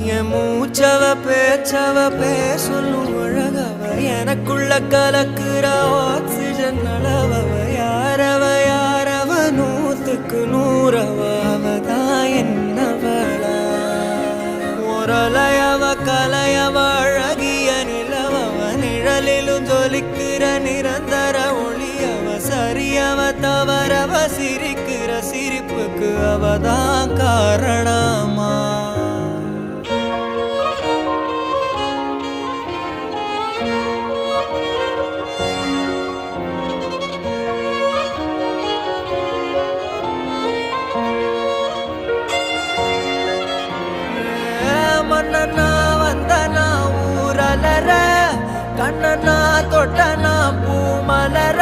என் மூச்சவ பேச்சவ பேசலும் அழகவ எனக்குள்ள கலக்குற ஆக்சிஜன் அளவவ யாரவ நூத்துக்கு நூறவ அவதான் என்னவளா ஒரலையவ கலையவ அழகிய நிலவவ நிழலிலும் ஜொலிக்கிற நிரந்தர ஒளியவ சரியவ தவறவ சிரிக்கிற சிரிப்புக்கு அவதான் காரணமா மன்னனா வந்தனா ஊரலர கண்ணனா தொட்டனா பூ மலர